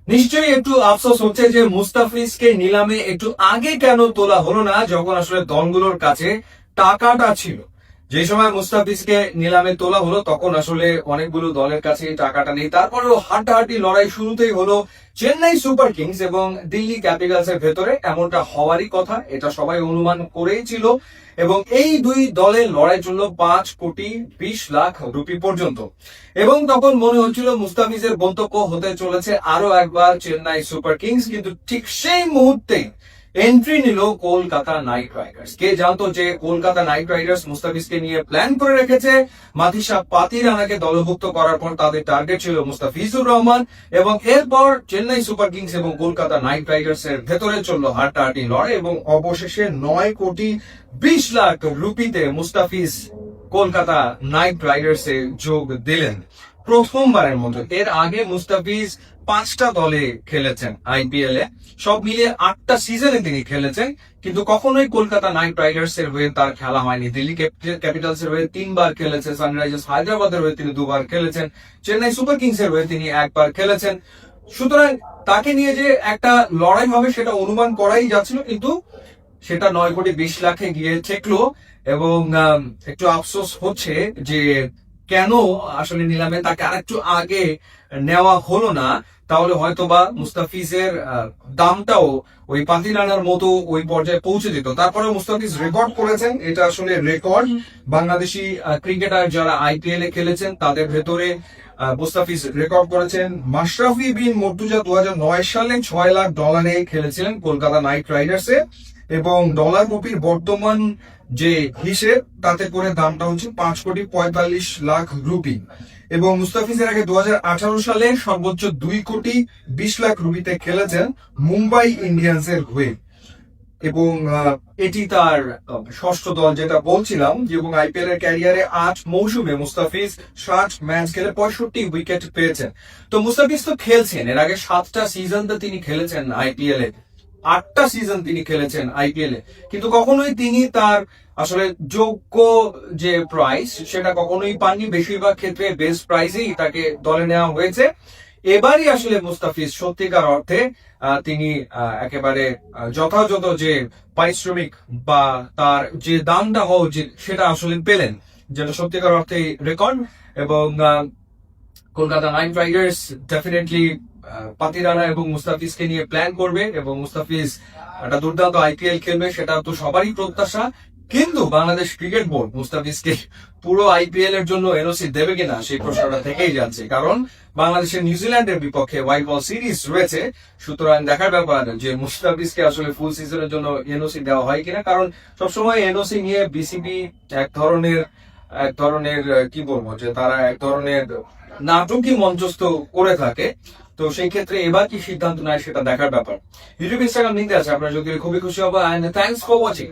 নিশ্চয়ই একটু আফসোস হচ্ছে যে মুস্তাফিজকে নিলামে একটু আগে কেন তোলা হলো না, যখন আসলে দলগুলোর কাছে টাকাটা ছিল। যে সময় মুস্তাফিজকে নিলামে তোলা হলো তখন আসলে অনেকগুলো দলের কাছে টাকাটা নেই। তারপরেও হাড্ডাহাড্ডি লড়াই শুরুতেই হলো চেন্নাই সুপার কিংস এবং দিল্লি ক্যাপিটালস এর ভেতরে। এমনটা হওয়ারই কথা, এটা সবাই অনুমান করেই ছিল। এবং এই দুই দলের লড়াই চলল 5,20,00,000 রুপি পর্যন্ত। এবং তখন মনে হচ্ছিল মুস্তাফিজের গন্তব্য হতে চলেছে আরো একবার চেন্নাই সুপার কিংস, কিন্তু ঠিক সেই মুহূর্তে এন্ট্রি নিল কলকাতা নাইট রাইডার্স। কে জানতো যে কলকাতা নাইট রাইডার্স মুস্তাফিজকে নিয়ে প্ল্যান করে রেখেছে। মাথিসা পাতিরানাকে দলভুক্ত করার পর তাদের টার্গেট ছিল মুস্তাফিজুর রহমান, এবং এরপর চেন্নাই সুপার কিংস এবং কলকাতা নাইট রাইডার্স এর ভেতরে চললো হাড্ডাহাড্ডি লড়াই, এবং অবশেষে 9,20,00,000 রুপিতে মুস্তাফিজ কলকাতা নাইট রাইডার্স এ যোগ দিলেন প্রথমবারের মতো। এর আগে মুস্তাফিজ 5টা দলে খেলেছেন আইপিএল এ, সব মিলিয়ে 8টা সিজনে তিনি খেলেছেন, কিন্তু কখনোই কলকাতা নাইট রাইডার্স এর হয়ে তার খেলা হয়নি। দিল্লি ক্যাপিটালস এর হয়ে 3বার খেলেছেন, সানরাইজার্স হায়দ্রাবাদের হয়ে তিনি 2বার খেলেছেন, চেন্নাই সুপার কিংস এর হয়ে তিনি 1বার খেলেছেন। সুতরাং তাকে নিয়ে যে একটা লড়াই হবে সেটা অনুমান করাই যাচ্ছিল, কিন্তু সেটা 9,20,00,000-এ গিয়ে ঠেকলো। এবং একটু আফসোস হচ্ছে যে কেন আসলে নিলামে তাকে আরেকটু আগে নেওয়া হলো না। তাহলে হয়তোবা মুস্তাফিজের দামটাও ওই পাতিরানার মতো ওই পর্যায়ে পৌঁছে যেত। তারপরে মুস্তাফিজ রেকর্ড করেছেন, এটা আসলে রেকর্ড। বাংলাদেশি ক্রিকেটার যারা আইপিএল এ খেলেছেন তাদের ভেতরে মুস্তাফিজ রেকর্ড করেছেন। মাশরাফি বিন মুর্তজা 2009 সালে $6,00,000 খেলেছিলেন কলকাতা নাইট রাইডার্স এ, এবং ডলার রুপির বর্তমান যে হিসেব তাতে করে দামটা হচ্ছে 5,45,00,000 রুপি। এবং মুস্তাফিজের আগে 2018 সালে সর্বোচ্চ 2,20,00,000 রুপিতে খেলেছেন মুম্বাই ইন্ডিয়ান্স এর হয়ে। এবং এটি তার ষষ্ঠ দল, যেটা বলছিলাম। এবং আইপিএল এর ক্যারিয়ারে 8 মৌসুমে মুস্তাফিজ 60 ম্যাচ খেলে 65 উইকেট পেয়েছেন। তো মুস্তাফিজ তো খেলছেন, এর আগে 7টা সিজন তো তিনি খেলেছেন আইপিএল এ, 8টা সিজন তিনি খেলেছেন আইপিএল এ, কিন্তু কখনোই তিনি তার আসলে যোগ্য যে প্রাইস সেটা কখনোই পাননি। বেশিরভাগ ক্ষেত্রে বেস্ট প্রাইসেই তাকে দলে নেওয়া হয়েছে। এবারই আসলে মুস্তাফিজ সত্যিকার অর্থে তিনি একেবারে যথাযথ যে পারিশ্রমিক বা তার যে দামটা হওয়া উচিত সেটা আসলে পেলেন, যেটা সত্যিকার অর্থে রেকর্ড। এবং Kolkata night Riders definitely Pathirana এবং মুস্তাফিজকে নিয়ে প্ল্যান করবে, এবং মুস্তাফিজ একটা দুর্দান্ত আইপিএল খেলবে, সেটা তো সবারই প্রত্যাশা। কিন্তু বাংলাদেশ ক্রিকেট বোর্ড মুস্তাফিজকে পুরো আইপিএল এর জন্য এনওসি দেবে কিনা সেই প্রশ্নটা থেকেই যাচ্ছে, কারণ বাংলাদেশের নিউজিল্যান্ডের বিপক্ষে হোয়াইট বল সিরিজ রয়েছে। সুতরাং দেখার ব্যাপার যে মুস্তাফিজকে আসলে ফুল সিজনের জন্য এনওসি দেওয়া হয় কিনা, কারণ সবসময় এনওসি নিয়ে বিসিবি এক ধরনের কি বলবো, যে তারা এক ধরনের নাটকই মঞ্চস্থ করে থাকে। তো সেই ক্ষেত্রে এবার কি সিদ্ধান্ত নেয় সেটা দেখার ব্যাপার। ইউটিউব ইনস্টাগ্রাম লিঙ্ক আছে, আপনারা যদি খুবই খুশি হবো। And thanks for watching.